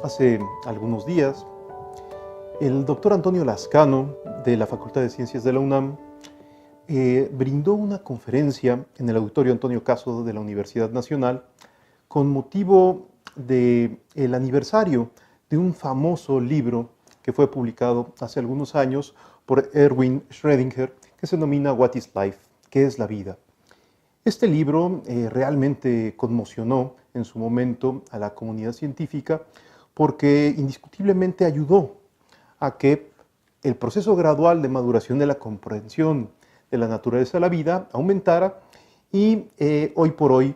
Hace algunos días, el doctor Antonio Lascano, de la Facultad de Ciencias de la UNAM, brindó una conferencia en el Auditorio Antonio Caso de la Universidad Nacional con motivo del aniversario de un famoso libro que fue publicado hace algunos años por Erwin Schrödinger, que se denomina What is Life? ¿Qué es la vida? Este libro realmente conmocionó en su momento a la comunidad científica porque indiscutiblemente ayudó a que el proceso gradual de maduración de la comprensión de la naturaleza de la vida aumentara y hoy por hoy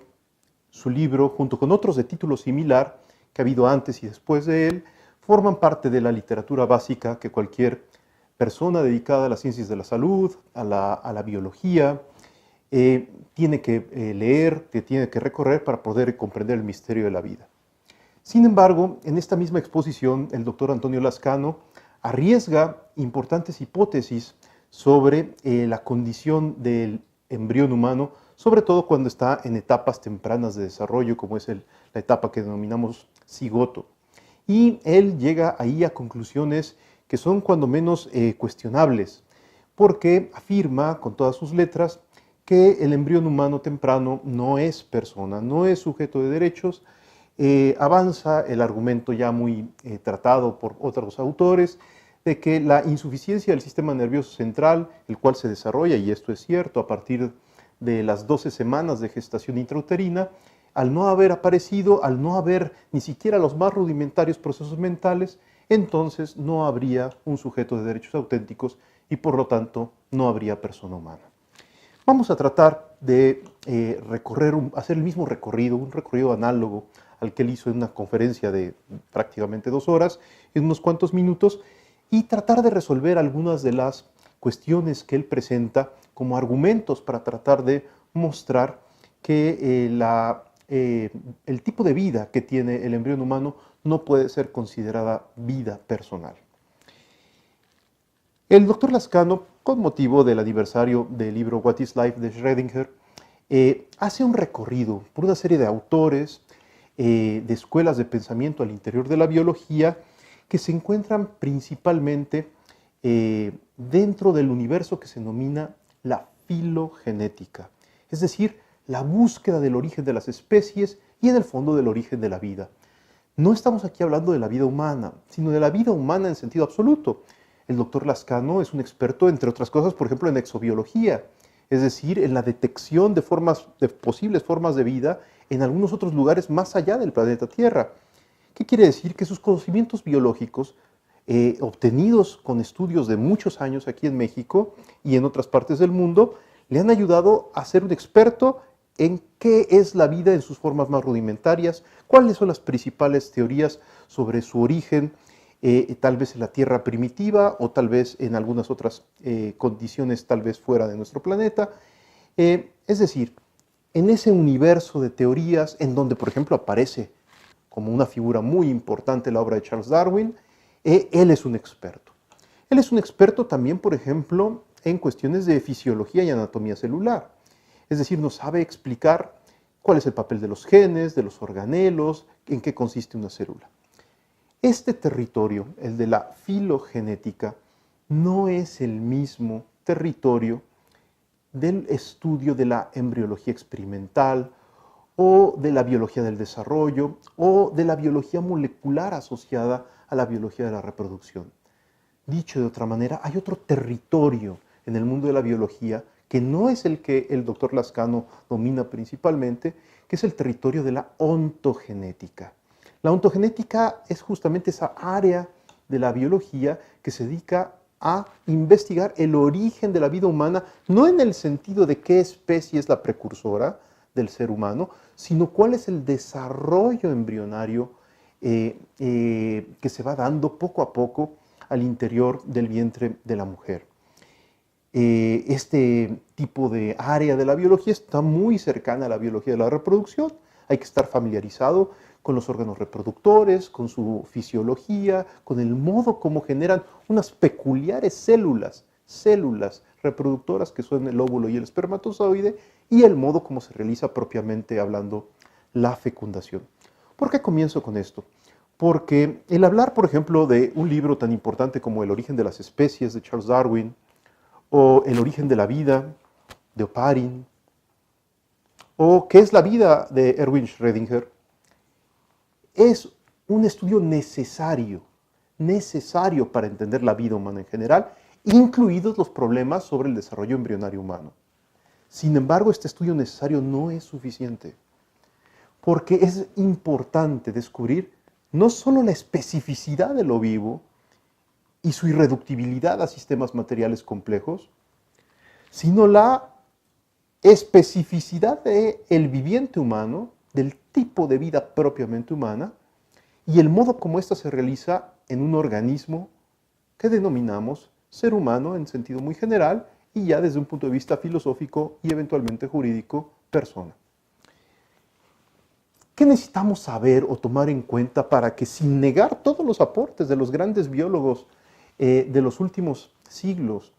su libro, junto con otros de título similar que ha habido antes y después de él, forman parte de la literatura básica que cualquier persona dedicada a las ciencias de la salud, a la biología, tiene que leer, que tiene que recorrer para poder comprender el misterio de la vida. Sin embargo, en esta misma exposición, el doctor Antonio Lascano arriesga importantes hipótesis sobre la condición del embrión humano, sobre todo cuando está en etapas tempranas de desarrollo, como es la etapa que denominamos cigoto. Y él llega ahí a conclusiones que son cuando menos cuestionables, porque afirma con todas sus letras que el embrión humano temprano no es persona, no es sujeto de derechos. Avanza el argumento ya muy tratado por otros autores de que la insuficiencia del sistema nervioso central, el cual se desarrolla, y esto es cierto, a partir de las 12 semanas de gestación intrauterina, al no haber aparecido, al no haber ni siquiera los más rudimentarios procesos mentales, entonces no habría un sujeto de derechos auténticos y por lo tanto no habría persona humana. Vamos a tratar de hacer el mismo recorrido, un recorrido análogo al que él hizo en una conferencia de prácticamente 2 horas, en unos cuantos minutos, y tratar de resolver algunas de las cuestiones que él presenta como argumentos para tratar de mostrar que el tipo de vida que tiene el embrión humano no puede ser considerada vida personal. El doctor Lascano, con motivo del aniversario del libro What is Life de Schrödinger, hace un recorrido por una serie de autores, de escuelas de pensamiento al interior de la biología, que se encuentran principalmente dentro del universo que se denomina la filogenética, es decir, la búsqueda del origen de las especies y en el fondo del origen de la vida. No estamos aquí hablando de la vida humana, sino de la vida humana en sentido absoluto. El doctor Lascano es un experto, entre otras cosas, por ejemplo, en exobiología, es decir, en la detección de posibles formas de vida en algunos otros lugares más allá del planeta Tierra. ¿Qué quiere decir? Que sus conocimientos biológicos, obtenidos con estudios de muchos años aquí en México y en otras partes del mundo, le han ayudado a ser un experto en qué es la vida en sus formas más rudimentarias, cuáles son las principales teorías sobre su origen, tal vez en la Tierra primitiva o tal vez en algunas otras condiciones tal vez fuera de nuestro planeta. Es decir, en ese universo de teorías en donde, por ejemplo, aparece como una figura muy importante la obra de Charles Darwin, él es un experto. Él es un experto también, por ejemplo, en cuestiones de fisiología y anatomía celular. Es decir, nos sabe explicar cuál es el papel de los genes, de los organelos, en qué consiste una célula. Este territorio, el de la filogenética, no es el mismo territorio del estudio de la embriología experimental o de la biología del desarrollo o de la biología molecular asociada a la biología de la reproducción. Dicho de otra manera, hay otro territorio en el mundo de la biología que no es el que el doctor Lascano domina principalmente, que es el territorio de la ontogenética. La ontogenética es justamente esa área de la biología que se dedica a investigar el origen de la vida humana, no en el sentido de qué especie es la precursora del ser humano, sino cuál es el desarrollo embrionario que se va dando poco a poco al interior del vientre de la mujer. Este tipo de área de la biología está muy cercana a la biología de la reproducción. Hay que estar familiarizado con los órganos reproductores, con su fisiología, con el modo como generan unas peculiares células reproductoras que son el óvulo y el espermatozoide, y el modo como se realiza propiamente hablando la fecundación. ¿Por qué comienzo con esto? porque el hablar, por ejemplo, de un libro tan importante como El origen de las especies de Charles Darwin, o El origen de la vida de Oparin, o ¿Qué es la vida de Erwin Schrödinger?, es un estudio necesario para entender la vida humana en general, incluidos los problemas sobre el desarrollo embrionario humano. Sin embargo, este estudio necesario no es suficiente, porque es importante descubrir no solo la especificidad de lo vivo y su irreductibilidad a sistemas materiales complejos, sino la especificidad del viviente humano, del tipo de vida propiamente humana, y el modo como ésta se realiza en un organismo que denominamos ser humano en sentido muy general y ya desde un punto de vista filosófico y eventualmente jurídico, persona. ¿Qué necesitamos saber o tomar en cuenta para que, sin negar todos los aportes de los grandes biólogos de los últimos siglos,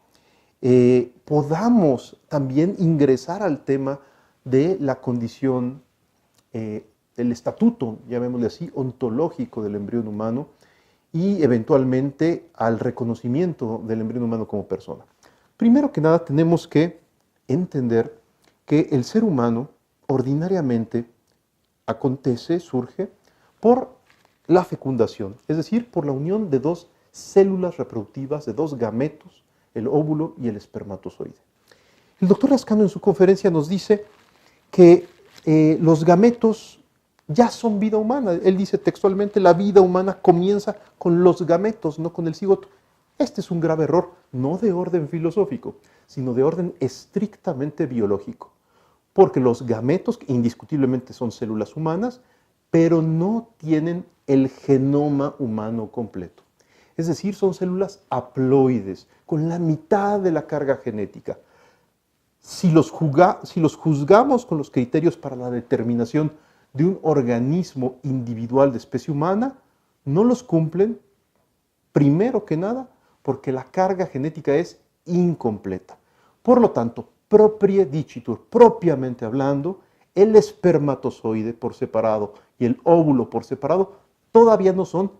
podamos también ingresar al tema de la condición, del estatuto, llamémosle así, ontológico del embrión humano y eventualmente al reconocimiento del embrión humano como persona? Primero que nada tenemos que entender que el ser humano ordinariamente surge por la fecundación, es decir, por la unión de dos células reproductivas, de dos gametos, el óvulo y el espermatozoide. El doctor Lascano en su conferencia nos dice que los gametos ya son vida humana. Él dice textualmente, la vida humana comienza con los gametos, no con el cigoto. Este es un grave error, no de orden filosófico, sino de orden estrictamente biológico. Porque los gametos indiscutiblemente son células humanas, pero no tienen el genoma humano completo. Es decir, son células haploides, con la mitad de la carga genética. Si los juzgamos con los criterios para la determinación de un organismo individual de especie humana, no los cumplen, primero que nada, porque la carga genética es incompleta. Por lo tanto, proprie dicitur, propiamente hablando, el espermatozoide por separado y el óvulo por separado todavía no son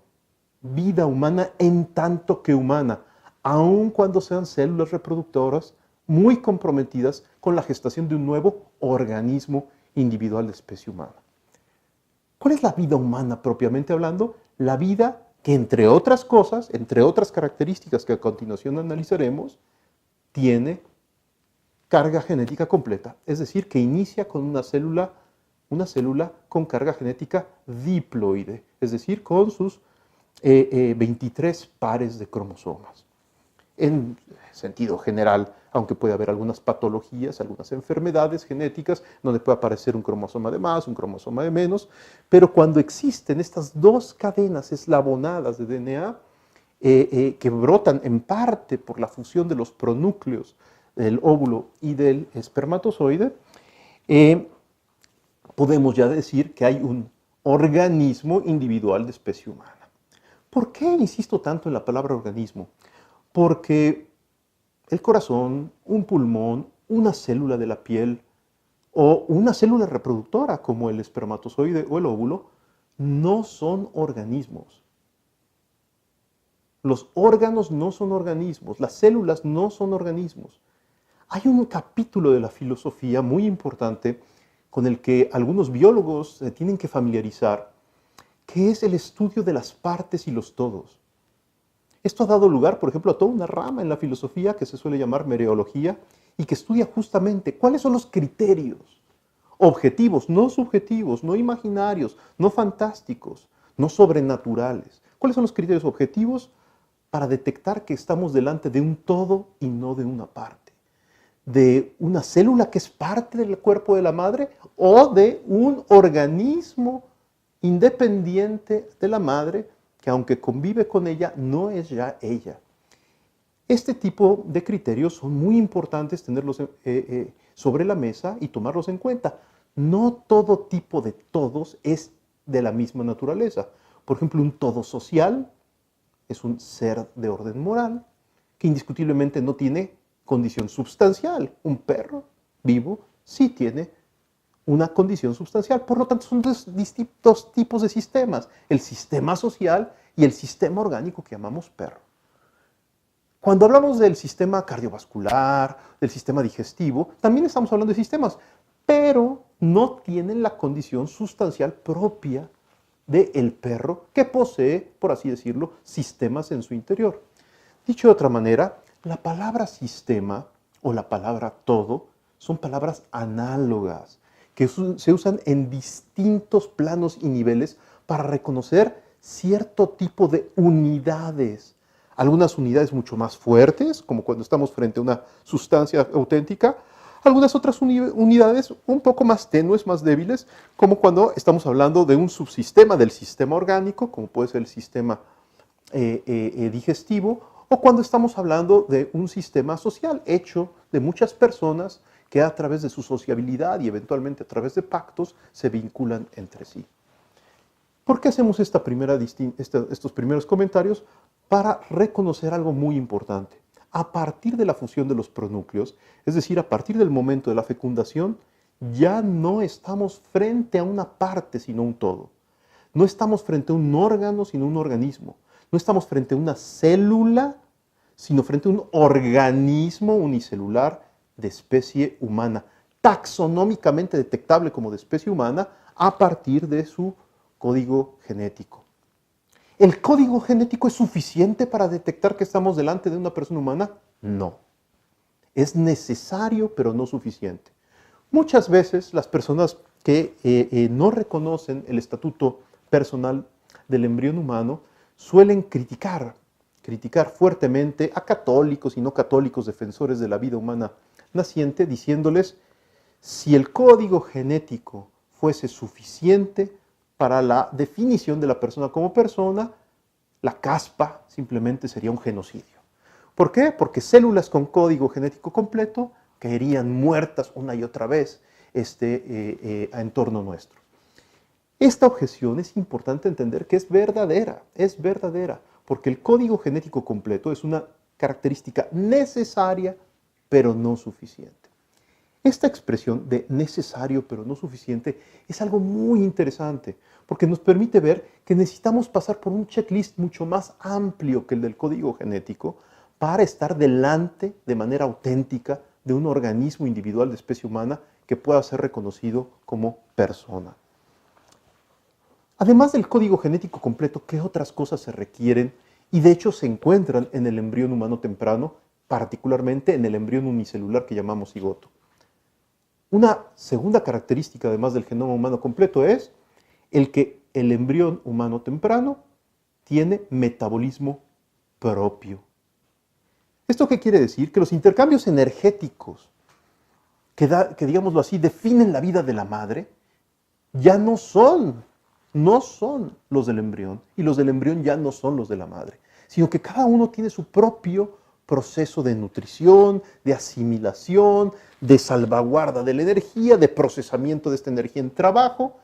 vida humana en tanto que humana, aun cuando sean células reproductoras muy comprometidas con la gestación de un nuevo organismo individual de especie humana. ¿Cuál es la vida humana propiamente hablando? La vida que, entre otras cosas, entre otras características que a continuación analizaremos, tiene carga genética completa, es decir, que inicia con una célula con carga genética diploide, es decir, con sus 23 pares de cromosomas. En sentido general, aunque puede haber algunas patologías, algunas enfermedades genéticas, donde puede aparecer un cromosoma de más, un cromosoma de menos, pero cuando existen estas dos cadenas eslabonadas de DNA, que brotan en parte por la fusión de los pronúcleos del óvulo y del espermatozoide, podemos ya decir que hay un organismo individual de especie humana. ¿Por qué insisto tanto en la palabra organismo? Porque el corazón, un pulmón, una célula de la piel o una célula reproductora como el espermatozoide o el óvulo no son organismos. Los órganos no son organismos, las células no son organismos. Hay un capítulo de la filosofía muy importante con el que algunos biólogos se tienen que familiarizar, que es el estudio de las partes y los todos. Esto ha dado lugar, por ejemplo, a toda una rama en la filosofía que se suele llamar mereología y que estudia justamente cuáles son los criterios objetivos, no subjetivos, no imaginarios, no fantásticos, no sobrenaturales. ¿Cuáles son los criterios objetivos para detectar que estamos delante de un todo y no de una parte? De una célula que es parte del cuerpo de la madre o de un organismo independiente de la madre que, aunque convive con ella, no es ya ella. Este tipo de criterios son muy importantes tenerlos sobre la mesa y tomarlos en cuenta. No todo tipo de todos es de la misma naturaleza. Por ejemplo, un todo social es un ser de orden moral que indiscutiblemente no tiene condición substancial. Un perro vivo sí tiene una condición sustancial. Por lo tanto, son dos distintos tipos de sistemas, el sistema social y el sistema orgánico que llamamos perro. Cuando hablamos del sistema cardiovascular, del sistema digestivo, también estamos hablando de sistemas, pero no tienen la condición sustancial propia del perro que posee, por así decirlo, sistemas en su interior. Dicho de otra manera, la palabra sistema o la palabra todo son palabras análogas que se usan en distintos planos y niveles para reconocer cierto tipo de unidades. Algunas unidades mucho más fuertes, como cuando estamos frente a una sustancia auténtica, algunas otras unidades un poco más tenues, más débiles, como cuando estamos hablando de un subsistema del sistema orgánico, como puede ser el sistema digestivo, o cuando estamos hablando de un sistema social hecho de muchas personas que a través de su sociabilidad y eventualmente a través de pactos se vinculan entre sí. ¿Por qué hacemos estos primeros comentarios? Para reconocer algo muy importante. A partir de la fusión de los pronúcleos, es decir, a partir del momento de la fecundación, ya no estamos frente a una parte, sino un todo. No estamos frente a un órgano, sino un organismo. No estamos frente a una célula, sino frente a un organismo unicelular de especie humana, taxonómicamente detectable como de especie humana a partir de su código genético. ¿El código genético es suficiente para detectar que estamos delante de una persona humana? No. Es necesario, pero no suficiente. Muchas veces las personas que no reconocen el estatuto personal del embrión humano suelen criticar fuertemente a católicos y no católicos defensores de la vida humana naciente, diciéndoles, si el código genético fuese suficiente para la definición de la persona como persona, la caspa simplemente sería un genocidio. ¿Por qué? Porque células con código genético completo caerían muertas una y otra vez en torno nuestro. Esta objeción es importante entender que es verdadera, porque el código genético completo es una característica necesaria, pero no suficiente. Esta expresión de necesario pero no suficiente es algo muy interesante porque nos permite ver que necesitamos pasar por un checklist mucho más amplio que el del código genético para estar delante de manera auténtica de un organismo individual de especie humana que pueda ser reconocido como persona. Además del código genético completo, ¿qué otras cosas se requieren y de hecho se encuentran en el embrión humano temprano, particularmente en el embrión unicelular que llamamos cigoto? Una segunda característica, además del genoma humano completo, es el que el embrión humano temprano tiene metabolismo propio. ¿Esto qué quiere decir? Que los intercambios energéticos que digámoslo así, definen la vida de la madre, ya no son los del embrión, y los del embrión ya no son los de la madre, sino que cada uno tiene su propio proceso de nutrición, de asimilación, de salvaguarda de la energía, de procesamiento de esta energía en trabajo.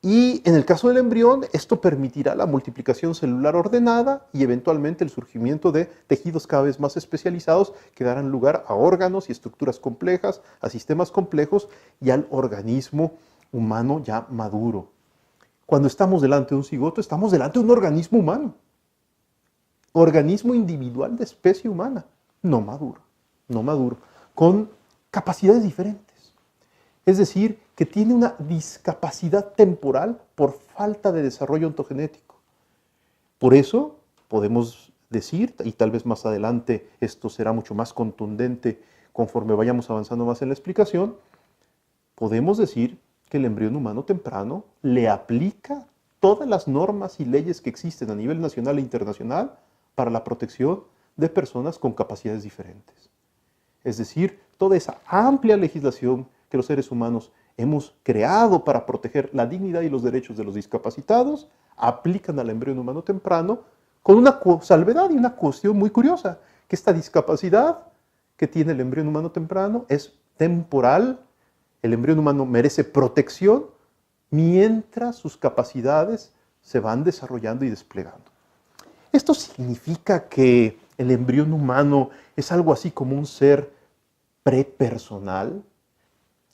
Y en el caso del embrión, esto permitirá la multiplicación celular ordenada y eventualmente el surgimiento de tejidos cada vez más especializados que darán lugar a órganos y estructuras complejas, a sistemas complejos y al organismo humano ya maduro. Cuando estamos delante de un cigoto, estamos delante de un organismo humano. Organismo individual de especie humana, no maduro, con capacidades diferentes. Es decir, que tiene una discapacidad temporal por falta de desarrollo ontogenético. Por eso podemos decir, y tal vez más adelante esto será mucho más contundente conforme vayamos avanzando más en la explicación, podemos decir que el embrión humano temprano le aplica todas las normas y leyes que existen a nivel nacional e internacional para la protección de personas con capacidades diferentes. Es decir, toda esa amplia legislación que los seres humanos hemos creado para proteger la dignidad y los derechos de los discapacitados, aplican al embrión humano temprano con una salvedad y una cuestión muy curiosa, que esta discapacidad que tiene el embrión humano temprano es temporal, el embrión humano merece protección mientras sus capacidades se van desarrollando y desplegando. Esto significa que el embrión humano es algo así como un ser prepersonal.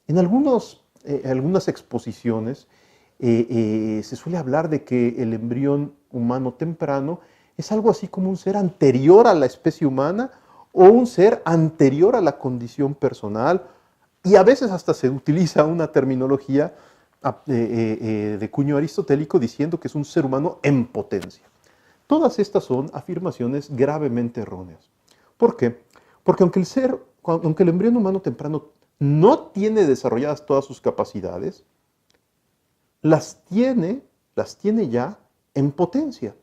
En algunos algunas exposiciones se suele hablar de que el embrión humano temprano es algo así como un ser anterior a la especie humana o un ser anterior a la condición personal, y a veces hasta se utiliza una terminología de cuño aristotélico diciendo que es un ser humano en potencia. Todas estas son afirmaciones gravemente erróneas. ¿Por qué? Porque aunque el embrión humano temprano no tiene desarrolladas todas sus capacidades, las tiene ya en potencia.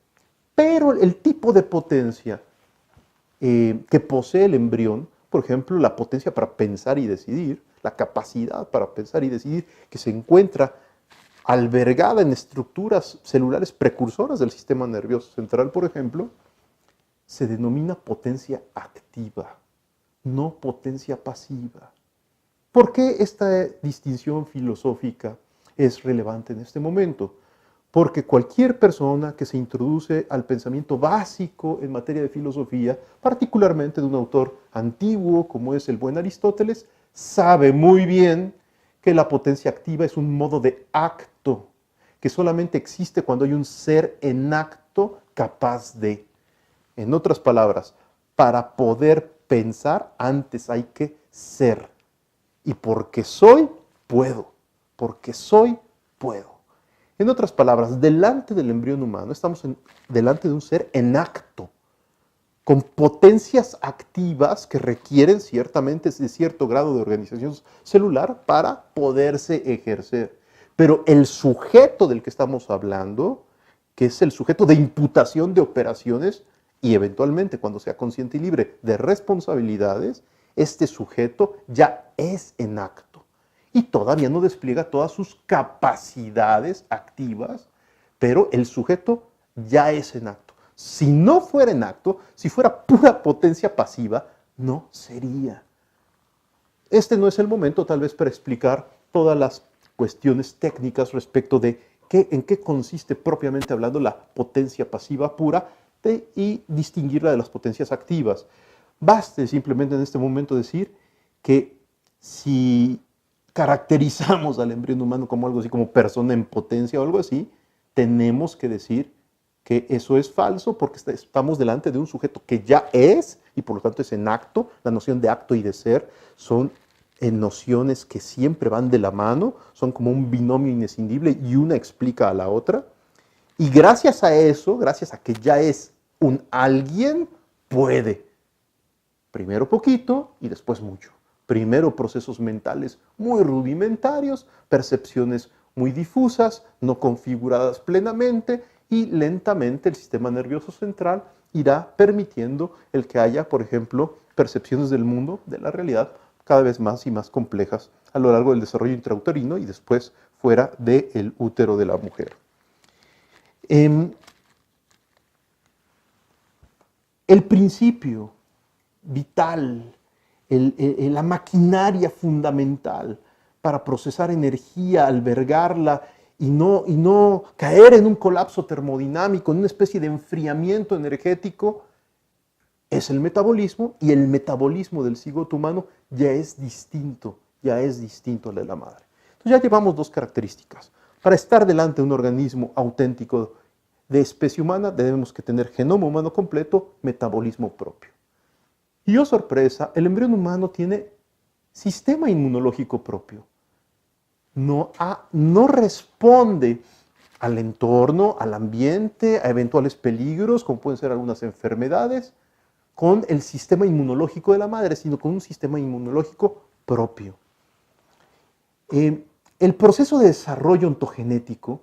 Pero el tipo de potencia que posee el embrión, por ejemplo, la potencia para pensar y decidir, la capacidad para pensar y decidir, que se encuentra albergada en estructuras celulares precursoras del sistema nervioso central, por ejemplo, se denomina potencia activa, no potencia pasiva. ¿Por qué esta distinción filosófica es relevante en este momento? Porque cualquier persona que se introduce al pensamiento básico en materia de filosofía, particularmente de un autor antiguo como es el buen Aristóteles, sabe muy bien que la potencia activa es un modo de acto, que solamente existe cuando hay un ser en acto capaz de. En otras palabras, para poder pensar, antes hay que ser. Y porque soy, puedo. Porque soy, puedo. En otras palabras, delante del embrión humano estamos delante de un ser en acto, con potencias activas que requieren ciertamente de cierto grado de organización celular para poderse ejercer. Pero el sujeto del que estamos hablando, que es el sujeto de imputación de operaciones y eventualmente, cuando sea consciente y libre de responsabilidades, este sujeto ya es en acto y todavía no despliega todas sus capacidades activas, pero el sujeto ya es en acto. Si no fuera en acto, si fuera pura potencia pasiva, no sería. Este no es el momento tal vez para explicar todas las cuestiones técnicas respecto de en qué consiste propiamente hablando la potencia pasiva pura y distinguirla de las potencias activas. Baste simplemente en este momento decir que si caracterizamos al embrión humano como algo así como persona en potencia o algo así, tenemos que decir que eso es falso porque estamos delante de un sujeto que ya es y por lo tanto es en acto. La noción de acto y de ser son nociones que siempre van de la mano, son como un binomio inescindible y una explica a la otra. Y gracias a eso, gracias a que ya es un alguien, puede. Primero poquito y después mucho. Primero procesos mentales muy rudimentarios, percepciones muy difusas, no configuradas plenamente, y lentamente el sistema nervioso central irá permitiendo el que haya, por ejemplo, percepciones del mundo, de la realidad, cada vez más y más complejas a lo largo del desarrollo intrauterino y después fuera del útero de la mujer. El principio vital, la maquinaria fundamental para procesar energía, albergarla y no caer en un colapso termodinamico, en una especie de enfriamiento energético, es el metabolismo, y el metabolismo del cigoto humano ya es distinto al de la madre. Entonces ya llevamos dos características. Para estar delante de un organismo auténtico de especie humana, debemos que tener genoma humano completo, metabolismo propio. Y oh sorpresa, el embrión humano tiene sistema inmunológico propio. No responde al entorno, al ambiente, a eventuales peligros, como pueden ser algunas enfermedades, con el sistema inmunológico de la madre, sino con un sistema inmunológico propio. El proceso de desarrollo ontogenético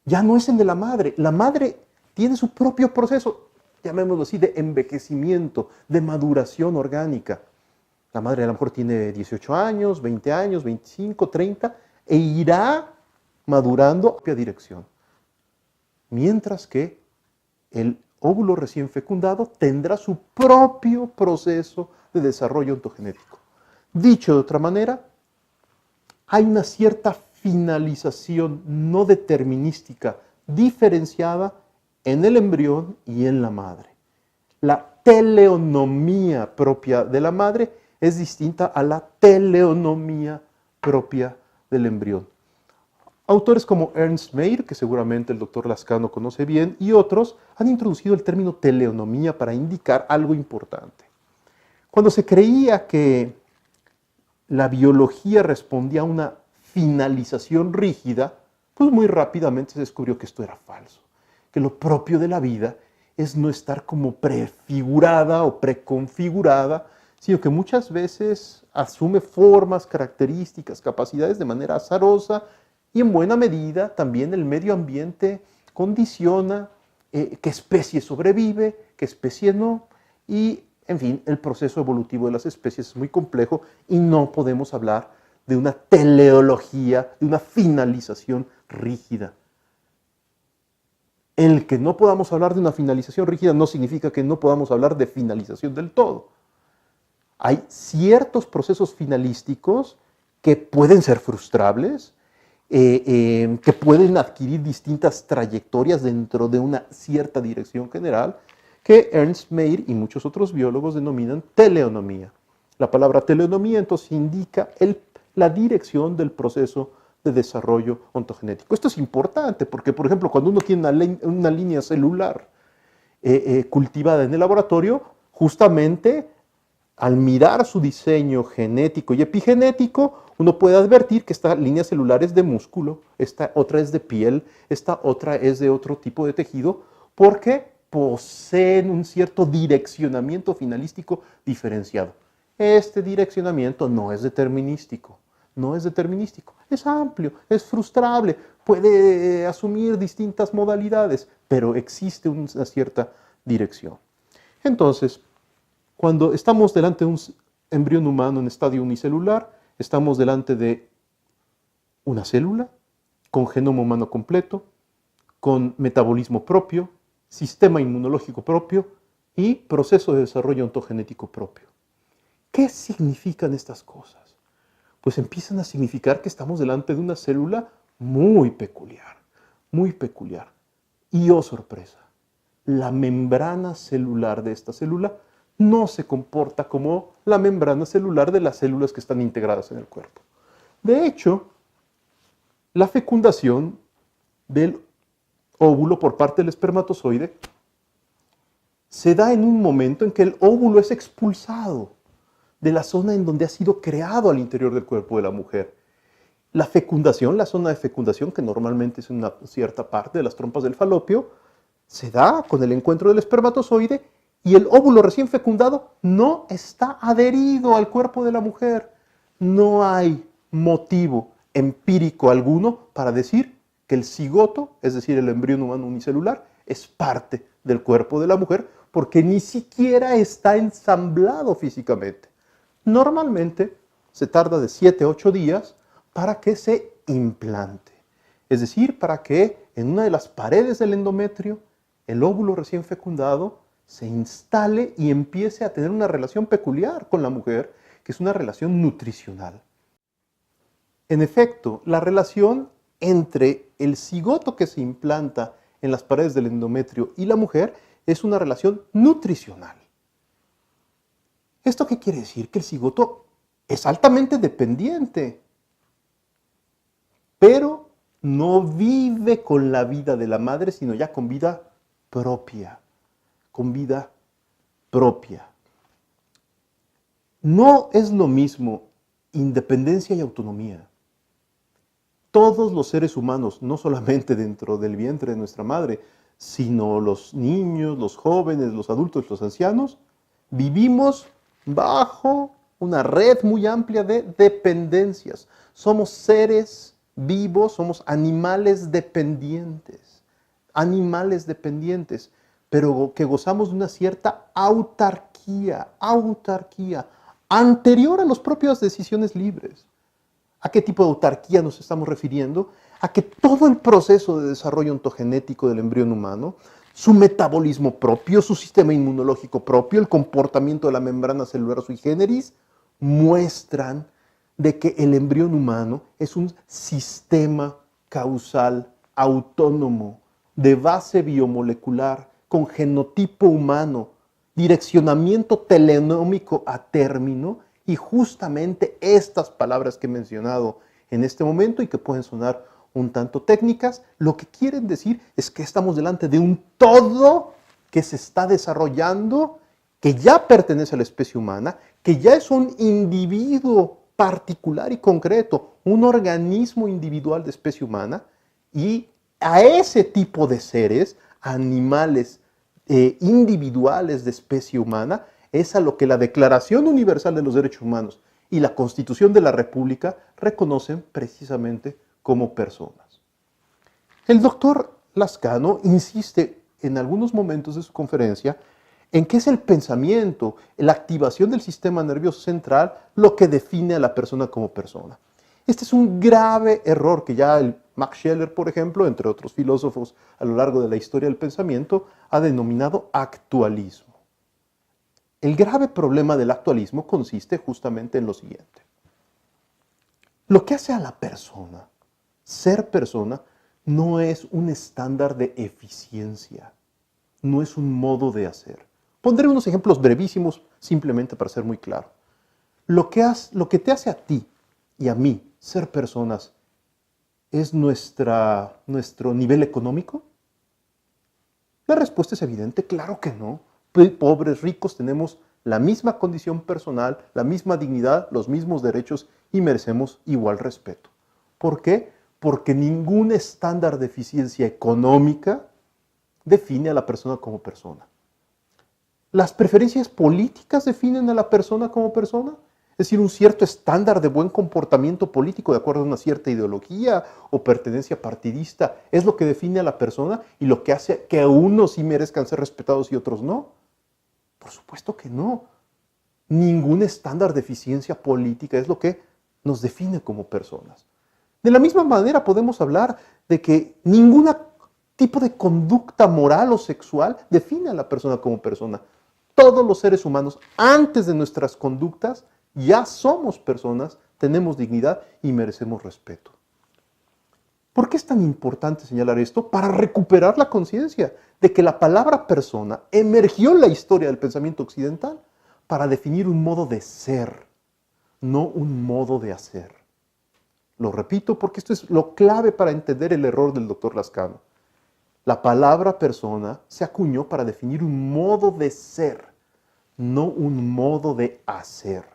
ya no es el de la madre. La madre tiene su propio proceso, llamémoslo así, de envejecimiento, de maduración orgánica. La madre a lo mejor tiene 18 años, 20 años, 25, 30, e irá madurando a propia dirección. Mientras que el óvulo recién fecundado tendrá su propio proceso de desarrollo ontogenético. Dicho de otra manera, hay una cierta finalización no determinística, diferenciada en el embrión y en la madre. La teleonomía propia de la madre es distinta a la teleonomía propia del embrión. Autores como Ernst Mayr, que seguramente el doctor Lascano conoce bien, y otros han introducido el término teleonomía para indicar algo importante. Cuando se creía que la biología respondía a una finalización rígida, pues muy rápidamente se descubrió que esto era falso, que lo propio de la vida es no estar como prefigurada o preconfigurada, sino que muchas veces asume formas, características, capacidades de manera azarosa y en buena medida también el medio ambiente condiciona qué especie sobrevive, qué especie no, y en fin, el proceso evolutivo de las especies es muy complejo y no podemos hablar de una teleología, de una finalización rígida. El que no podamos hablar de una finalización rígida no significa que no podamos hablar de finalización del todo. Hay ciertos procesos finalísticos que pueden ser frustrables, que pueden adquirir distintas trayectorias dentro de una cierta dirección general, que Ernst Mayr y muchos otros biólogos denominan teleonomía. La palabra teleonomía entonces indica la dirección del proceso de desarrollo ontogenético. Esto es importante porque, por ejemplo, cuando uno tiene una línea celular cultivada en el laboratorio, justamente al mirar su diseño genético y epigenético, uno puede advertir que esta línea celular es de músculo, esta otra es de piel, esta otra es de otro tipo de tejido, porque poseen un cierto direccionamiento finalístico diferenciado. Este direccionamiento no es determinístico. No es determinístico, es amplio, es frustrable, puede asumir distintas modalidades, pero existe una cierta dirección. Entonces, cuando estamos delante de un embrión humano en estadio unicelular, estamos delante de una célula con genoma humano completo, con metabolismo propio, sistema inmunológico propio y proceso de desarrollo ontogenético propio. ¿Qué significan estas cosas? Pues empiezan a significar que estamos delante de una célula muy peculiar, muy peculiar. Y oh sorpresa, la membrana celular de esta célula no se comporta como la membrana celular de las células que están integradas en el cuerpo. De hecho, la fecundación del óvulo por parte del espermatozoide se da en un momento en que el óvulo es expulsado de la zona en donde ha sido creado al interior del cuerpo de la mujer. La fecundación, la zona de fecundación, que normalmente es una cierta parte de las trompas del falopio, se da con el encuentro del espermatozoide y el óvulo recién fecundado no está adherido al cuerpo de la mujer. No hay motivo empírico alguno para decir que el cigoto, es decir, el embrión humano unicelular, es parte del cuerpo de la mujer porque ni siquiera está ensamblado físicamente. Normalmente se tarda de 7 a 8 días para que se implante. Es decir, para que en una de las paredes del endometrio el óvulo recién fecundado se instale y empiece a tener una relación peculiar con la mujer, que es una relación nutricional. En efecto, la relación entre el cigoto que se implanta en las paredes del endometrio y la mujer es una relación nutricional. ¿Esto qué quiere decir? Que el cigoto es altamente dependiente, pero no vive con la vida de la madre, sino ya con vida propia, con vida propia. No es lo mismo independencia y autonomía. Todos los seres humanos, no solamente dentro del vientre de nuestra madre, sino los niños, los jóvenes, los adultos, los ancianos, vivimos bajo una red muy amplia de dependencias. Somos seres vivos, somos animales dependientes, pero que gozamos de una cierta autarquía anterior a las propias decisiones libres. ¿A qué tipo de autarquía nos estamos refiriendo? A que todo el proceso de desarrollo ontogenético del embrión humano, su metabolismo propio, su sistema inmunológico propio, el comportamiento de la membrana celular sui generis, muestran de que el embrión humano es un sistema causal autónomo, de base biomolecular, con genotipo humano, direccionamiento telenómico a término, y justamente estas palabras que he mencionado en este momento y que pueden sonar un tanto técnicas, lo que quieren decir es que estamos delante de un todo que se está desarrollando, que ya pertenece a la especie humana, que ya es un individuo particular y concreto, un organismo individual de especie humana, y a ese tipo de seres, animales individuales de especie humana, es a lo que la Declaración Universal de los Derechos Humanos y la Constitución de la República reconocen precisamente como personas. El doctor Lascano insiste en algunos momentos de su conferencia en que es el pensamiento, la activación del sistema nervioso central lo que define a la persona como persona. Este es un grave error que ya Max Scheler, por ejemplo, entre otros filósofos a lo largo de la historia del pensamiento, ha denominado actualismo. El grave problema del actualismo consiste justamente en lo siguiente. Lo que hace a la persona, ser persona, no es un estándar de eficiencia, no es un modo de hacer. Pondré unos ejemplos brevísimos simplemente para ser muy claro. Lo que te hace a ti y a mí ser personas es nuestro nivel económico. La respuesta es evidente, claro que no. Pobres, ricos, tenemos la misma condición personal, la misma dignidad, los mismos derechos y merecemos igual respeto. ¿Por qué? Porque ningún estándar de eficiencia económica define a la persona como persona. ¿Las preferencias políticas definen a la persona como persona? Es decir, un cierto estándar de buen comportamiento político de acuerdo a una cierta ideología o pertenencia partidista es lo que define a la persona y lo que hace que a unos sí merezcan ser respetados y otros no. Por supuesto que no. Ningún estándar de eficiencia política es lo que nos define como personas. De la misma manera podemos hablar de que ningún tipo de conducta moral o sexual define a la persona como persona. Todos los seres humanos, antes de nuestras conductas, ya somos personas, tenemos dignidad y merecemos respeto. ¿Por qué es tan importante señalar esto? Para recuperar la conciencia de que la palabra persona emergió en la historia del pensamiento occidental para definir un modo de ser, no un modo de hacer. Lo repito porque esto es lo clave para entender el error del doctor Lascano. La palabra persona se acuñó para definir un modo de ser, no un modo de hacer.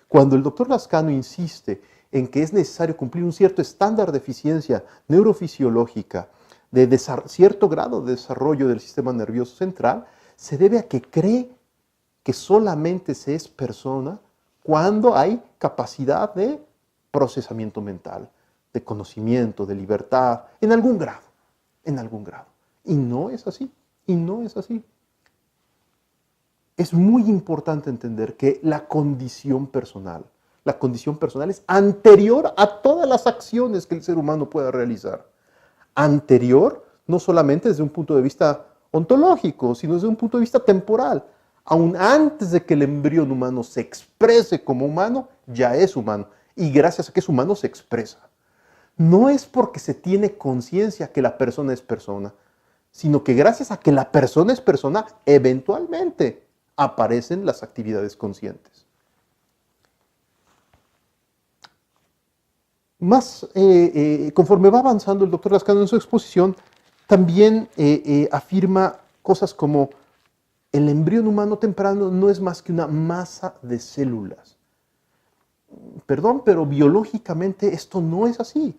Cuando el doctor Lascano insiste en que es necesario cumplir un cierto estándar de eficiencia neurofisiológica, de cierto grado de desarrollo del sistema nervioso central, se debe a que cree que solamente se es persona cuando hay capacidad de procesamiento mental, de conocimiento, de libertad, en algún grado. Y no es así, Es muy importante entender que la condición personal es anterior a todas las acciones que el ser humano pueda realizar. Anterior, no solamente desde un punto de vista ontológico, sino desde un punto de vista temporal. Aún antes de que el embrión humano se exprese como humano, ya es humano. Y gracias a que es humano se expresa. No es porque se tiene conciencia que la persona es persona, sino que gracias a que la persona es persona, eventualmente aparecen las actividades conscientes. Conforme va avanzando el doctor Lascano en su exposición, también afirma cosas como el embrión humano temprano no es más que una masa de células. Perdón, pero biológicamente esto no es así.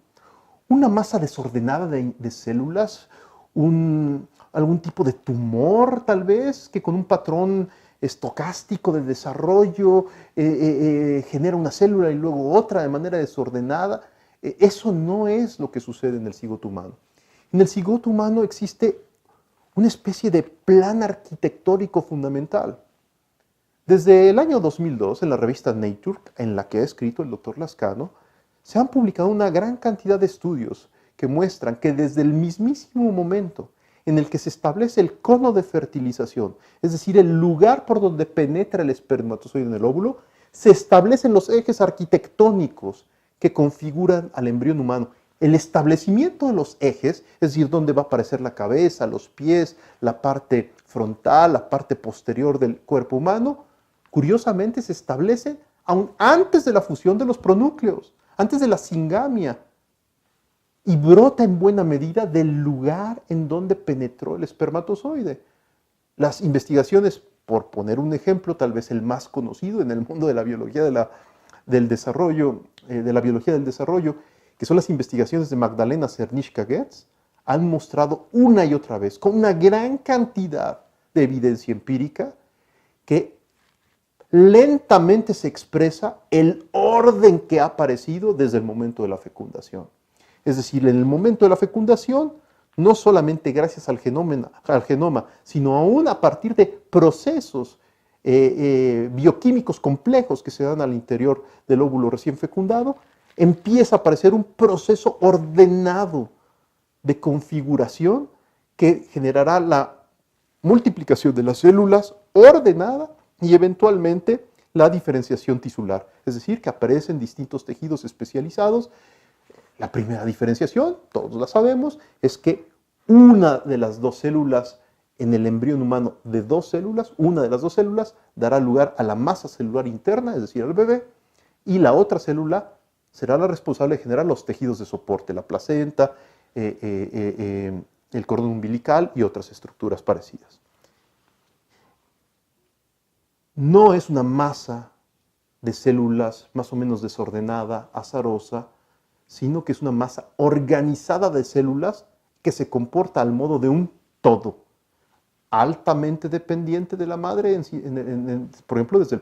Una masa desordenada de células, algún tipo de tumor tal vez, que con un patrón estocástico de desarrollo genera una célula y luego otra de manera desordenada. Eso no es lo que sucede en el cigoto humano. En el cigoto humano existe una especie de plan arquitectónico fundamental. Desde el año 2002, en la revista Nature, en la que ha escrito el doctor Lascano, se han publicado una gran cantidad de estudios que muestran que desde el mismísimo momento en el que se establece el cono de fertilización, es decir, el lugar por donde penetra el espermatozoide en el óvulo, se establecen los ejes arquitectónicos que configuran al embrión humano. El establecimiento de los ejes, es decir, dónde va a aparecer la cabeza, los pies, la parte frontal, la parte posterior del cuerpo humano, curiosamente se establece aún antes de la fusión de los pronúcleos, antes de la singamia, y brota en buena medida del lugar en donde penetró el espermatozoide. Las investigaciones, por poner un ejemplo, tal vez el más conocido en el mundo de la biología del desarrollo, que son las investigaciones de Magdalena Zernischka-Getz, han mostrado una y otra vez, con una gran cantidad de evidencia empírica, que lentamente se expresa el orden que ha aparecido desde el momento de la fecundación. Es decir, en el momento de la fecundación, no solamente gracias al genoma, sino aún a partir de procesos bioquímicos complejos que se dan al interior del óvulo recién fecundado, empieza a aparecer un proceso ordenado de configuración que generará la multiplicación de las células ordenada y eventualmente la diferenciación tisular. Es decir, que aparecen distintos tejidos especializados. La primera diferenciación, todos la sabemos, es que una de las dos células en el embrión humano de dos células, una de las dos células dará lugar a la masa celular interna, es decir, al bebé, y la otra célula será la responsable de generar los tejidos de soporte, la placenta, el cordón umbilical y otras estructuras parecidas. No es una masa de células más o menos desordenada, azarosa, sino que es una masa organizada de células que se comporta al modo de un todo, altamente dependiente de la madre, por ejemplo, desde el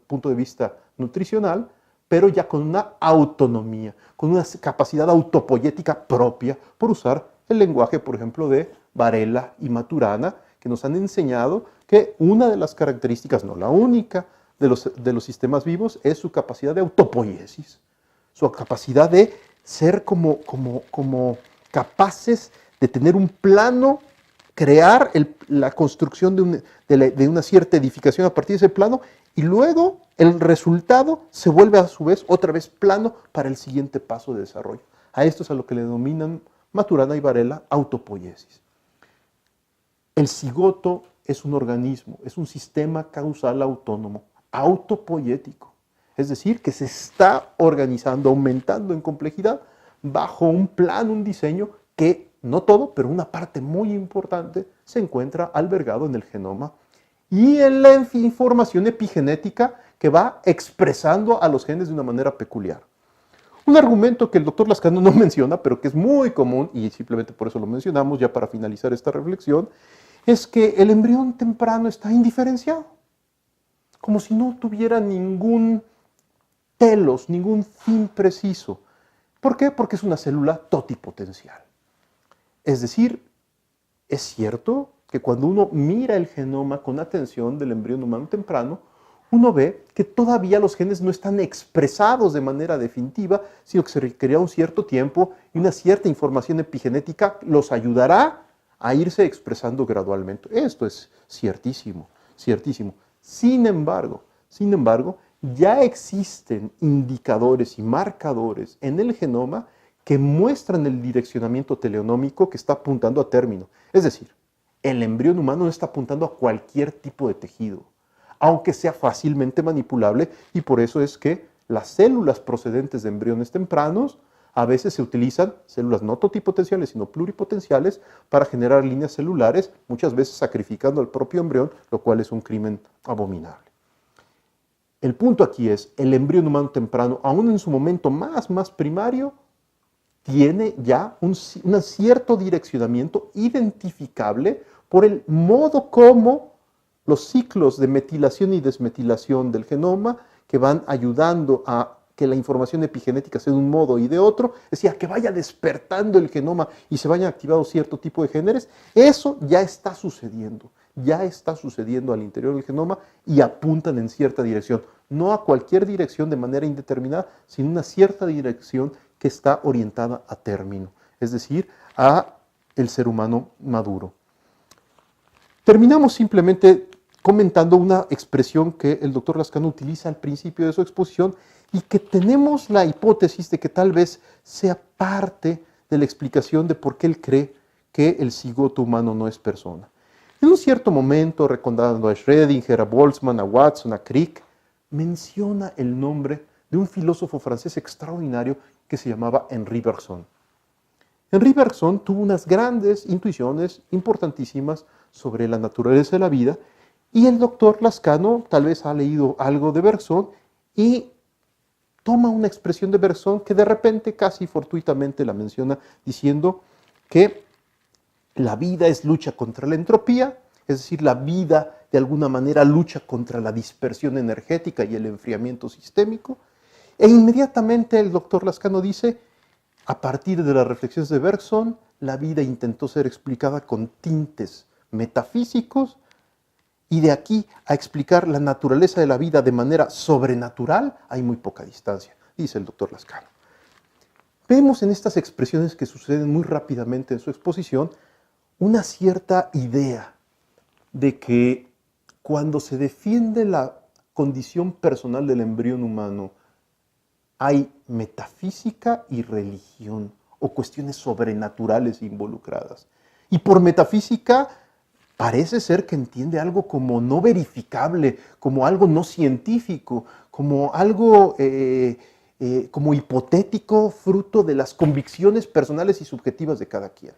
punto de vista nutricional, pero ya con una autonomía, con una capacidad autopoyética propia, por usar el lenguaje, por ejemplo, de Varela y Maturana, que nos han enseñado que una de las características, no la única, de los sistemas vivos es su capacidad de autopoiesis, su capacidad de ser como capaces de tener un plano, crear la construcción de una cierta edificación a partir de ese plano, y luego el resultado se vuelve a su vez otra vez plano para el siguiente paso de desarrollo. A esto es a lo que le denominan Maturana y Varela autopoiesis. El cigoto es un organismo, es un sistema causal autónomo, autopoiético. Es decir, que se está organizando, aumentando en complejidad bajo un plan, un diseño que, no todo, pero una parte muy importante, se encuentra albergado en el genoma y en la información epigenética que va expresando a los genes de una manera peculiar. Un argumento que el doctor Lascano no menciona, pero que es muy común, y simplemente por eso lo mencionamos ya para finalizar esta reflexión, es que el embrión temprano está indiferenciado, como si no tuviera ningún telos, ningún fin preciso. ¿Por qué? Porque es una célula totipotencial. Es decir, es cierto que cuando uno mira el genoma con atención del embrión humano temprano, uno ve que todavía los genes no están expresados de manera definitiva, sino que se requerirá un cierto tiempo y una cierta información epigenética los ayudará a irse expresando gradualmente. Esto es ciertísimo, ciertísimo. Sin embargo, ya existen indicadores y marcadores en el genoma que muestran el direccionamiento teleonómico que está apuntando a término. Es decir, el embrión humano no está apuntando a cualquier tipo de tejido, aunque sea fácilmente manipulable, y por eso es que las células procedentes de embriones tempranos a veces se utilizan células no totipotenciales, sino pluripotenciales, para generar líneas celulares, muchas veces sacrificando al propio embrión, lo cual es un crimen abominable. El punto aquí es, el embrión humano temprano, aún en su momento más primario, tiene ya un cierto direccionamiento identificable por el modo como los ciclos de metilación y desmetilación del genoma, que van ayudando a que la información epigenética sea de un modo y de otro, es decir, que vaya despertando el genoma y se vayan activando cierto tipo de genes, eso ya está sucediendo al interior del genoma y apuntan en cierta dirección, no a cualquier dirección de manera indeterminada, sino una cierta dirección que está orientada a término, es decir, a el ser humano maduro. Terminamos simplemente comentando una expresión que el doctor Lascano utiliza al principio de su exposición y que tenemos la hipótesis de que tal vez sea parte de la explicación de por qué él cree que el cigoto humano no es persona. En un cierto momento, recordando a Schrödinger, a Boltzmann, a Watson, a Crick, menciona el nombre de un filósofo francés extraordinario que se llamaba Henri Bergson. Henri Bergson tuvo unas grandes intuiciones importantísimas sobre la naturaleza de la vida y el doctor Lascano tal vez ha leído algo de Bergson y toma una expresión de Bergson que de repente casi fortuitamente la menciona diciendo que la vida es lucha contra la entropía, es decir, la vida de alguna manera lucha contra la dispersión energética y el enfriamiento sistémico. E inmediatamente el doctor Lascano dice, a partir de las reflexiones de Bergson, la vida intentó ser explicada con tintes metafísicos y de aquí a explicar la naturaleza de la vida de manera sobrenatural hay muy poca distancia, dice el doctor Lascano. Vemos en estas expresiones que suceden muy rápidamente en su exposición una cierta idea de que cuando se defiende la condición personal del embrión humano, hay metafísica y religión, o cuestiones sobrenaturales involucradas. Y por metafísica parece ser que entiende algo como no verificable, como algo no científico, como algo como hipotético, fruto de las convicciones personales y subjetivas de cada quien.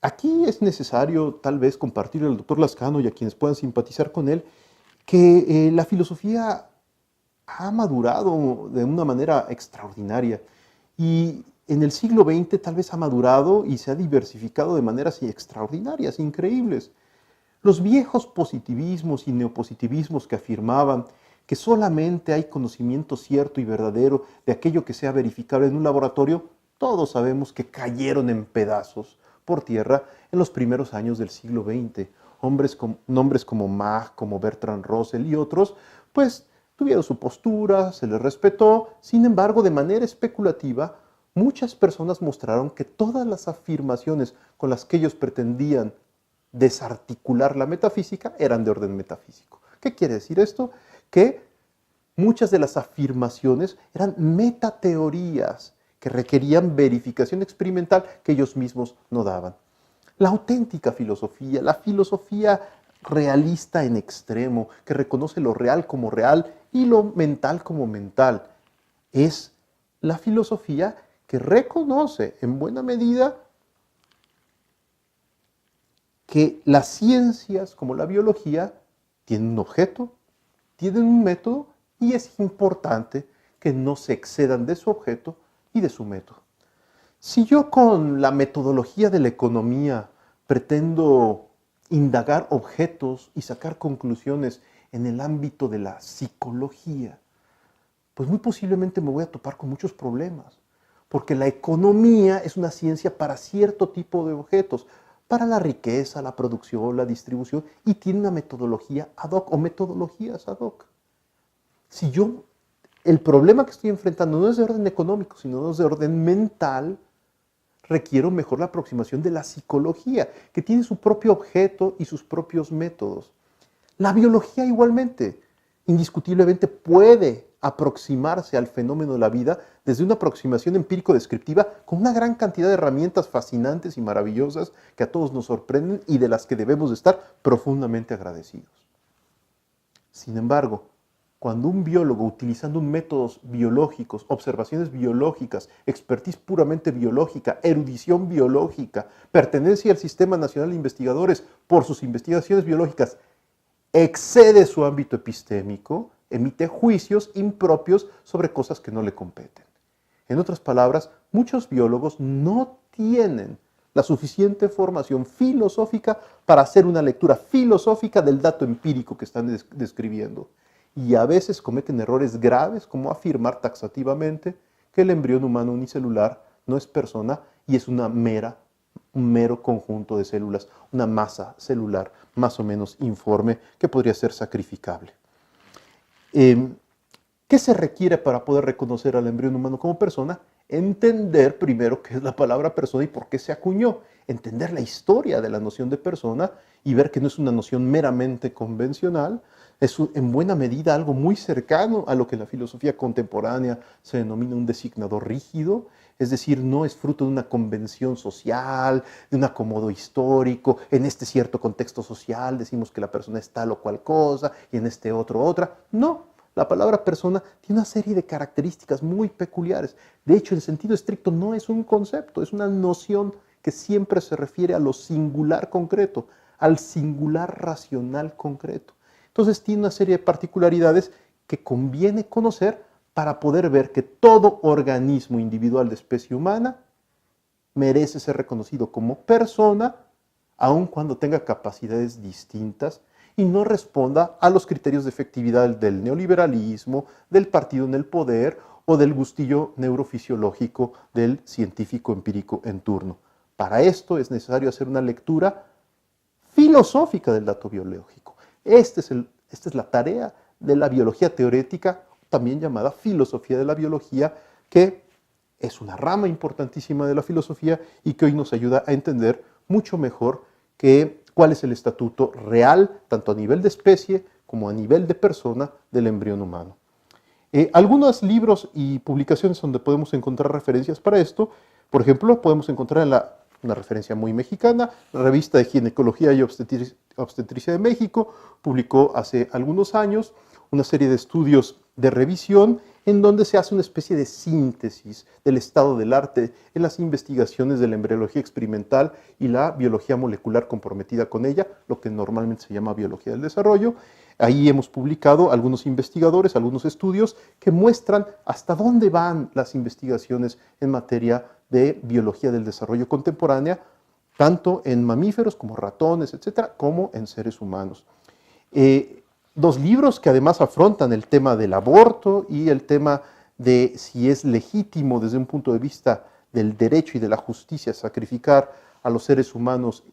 Aquí es necesario tal vez compartir al doctor Lascano y a quienes puedan simpatizar con él que la filosofía ha madurado de una manera extraordinaria y en el siglo XX tal vez ha madurado y se ha diversificado de maneras extraordinarias, increíbles. Los viejos positivismos y neopositivismos que afirmaban que solamente hay conocimiento cierto y verdadero de aquello que sea verificable en un laboratorio, todos sabemos que cayeron en pedazos por tierra en los primeros años del siglo XX. Nombres como Mach, como Bertrand Russell y otros, pues tuvieron su postura, se les respetó, sin embargo, de manera especulativa, muchas personas mostraron que todas las afirmaciones con las que ellos pretendían desarticular la metafísica eran de orden metafísico. ¿Qué quiere decir esto? Que muchas de las afirmaciones eran metateorías que requerían verificación experimental que ellos mismos no daban. La auténtica filosofía, la filosofía realista en extremo, que reconoce lo real como real y lo mental como mental, es la filosofía que reconoce en buena medida que las ciencias como la biología tienen un objeto, tienen un método y es importante que no se excedan de su objeto y de su método. Si yo con la metodología de la economía pretendo indagar objetos y sacar conclusiones en el ámbito de la psicología, pues muy posiblemente me voy a topar con muchos problemas, porque la economía es una ciencia para cierto tipo de objetos, para la riqueza, la producción, la distribución, y tiene una metodología ad hoc o metodologías ad hoc. Si yo, el problema que estoy enfrentando no es de orden económico, sino es de orden mental, requiero mejor la aproximación de la psicología, que tiene su propio objeto y sus propios métodos. La biología igualmente, indiscutiblemente puede aproximarse al fenómeno de la vida desde una aproximación empírico-descriptiva con una gran cantidad de herramientas fascinantes y maravillosas que a todos nos sorprenden y de las que debemos de estar profundamente agradecidos. Sin embargo, cuando un biólogo, utilizando métodos biológicos, observaciones biológicas, expertise puramente biológica, erudición biológica, pertenencia al Sistema Nacional de Investigadores por sus investigaciones biológicas, excede su ámbito epistémico, emite juicios impropios sobre cosas que no le competen. En otras palabras, muchos biólogos no tienen la suficiente formación filosófica para hacer una lectura filosófica del dato empírico que están describiendo. Y a veces cometen errores graves como afirmar taxativamente que el embrión humano unicelular no es persona y es un mero conjunto de células, una masa celular más o menos informe que podría ser sacrificable. ¿Qué se requiere para poder reconocer al embrión humano como persona? Entender primero qué es la palabra persona y por qué se acuñó, entender la historia de la noción de persona y ver que no es una noción meramente convencional, es en buena medida algo muy cercano a lo que en la filosofía contemporánea se denomina un designador rígido, es decir, no es fruto de una convención social, de un acomodo histórico, en este cierto contexto social decimos que la persona es tal o cual cosa y en este otro otra, no. La palabra persona tiene una serie de características muy peculiares. De hecho, en sentido estricto no es un concepto, es una noción que siempre se refiere a lo singular concreto, al singular racional concreto. Entonces tiene una serie de particularidades que conviene conocer para poder ver que todo organismo individual de especie humana merece ser reconocido como persona, aun cuando tenga capacidades distintas y no responda a los criterios de efectividad del neoliberalismo, del partido en el poder o del gustillo neurofisiológico del científico empírico en turno. Para esto es necesario hacer una lectura filosófica del dato biológico. Esta es la tarea de la biología teórica, también llamada filosofía de la biología, que es una rama importantísima de la filosofía y que hoy nos ayuda a entender mucho mejor cuál es el estatuto real, tanto a nivel de especie como a nivel de persona, del embrión humano. Algunos libros y publicaciones donde podemos encontrar referencias para esto, por ejemplo, podemos encontrar una referencia muy mexicana, la revista de Ginecología y Obstetricia de México publicó hace algunos años una serie de estudios de revisión en donde se hace una especie de síntesis del estado del arte en las investigaciones de la embriología experimental y la biología molecular comprometida con ella, lo que normalmente se llama biología del desarrollo. Ahí hemos publicado algunos investigadores, algunos estudios que muestran hasta dónde van las investigaciones en materia de biología del desarrollo contemporánea, tanto en mamíferos como ratones, etcétera, como en seres humanos. Dos libros que además afrontan el tema del aborto y el tema de si es legítimo desde un punto de vista del derecho y de la justicia sacrificar a los seres humanos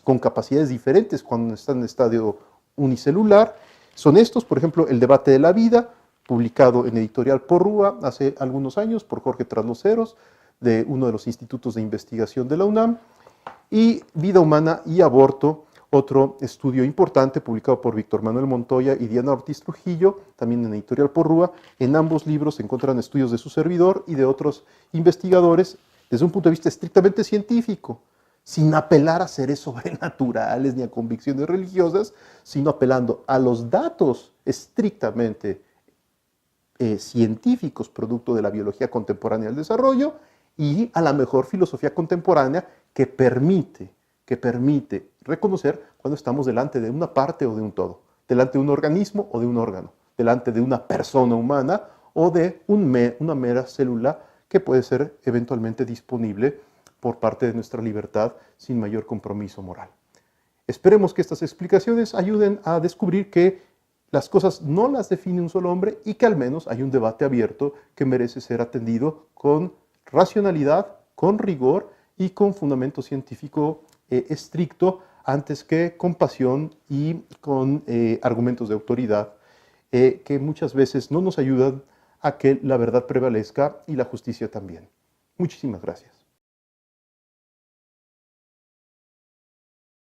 con capacidades diferentes cuando están en estadio unicelular. Son estos, por ejemplo, El debate de la vida, publicado en Editorial Porrúa hace algunos años por Jorge Trasloceros, de uno de los institutos de investigación de la UNAM, y Vida humana y aborto, otro estudio importante publicado por Víctor Manuel Montoya y Diana Ortiz Trujillo, también en Editorial Porrúa. En ambos libros se encuentran estudios de su servidor y de otros investigadores desde un punto de vista estrictamente científico, sin apelar a seres sobrenaturales ni a convicciones religiosas, sino apelando a los datos estrictamente científicos, producto de la biología contemporánea del desarrollo, y a la mejor filosofía contemporánea que permite reconocer cuando estamos delante de una parte o de un todo, delante de un organismo o de un órgano, delante de una persona humana o de una mera célula que puede ser eventualmente disponible por parte de nuestra libertad sin mayor compromiso moral. Esperemos que estas explicaciones ayuden a descubrir que las cosas no las define un solo hombre y que al menos hay un debate abierto que merece ser atendido con racionalidad, con rigor y con fundamento científico estricto, antes que con pasión y con argumentos de autoridad que muchas veces no nos ayudan a que la verdad prevalezca y la justicia también. Muchísimas gracias.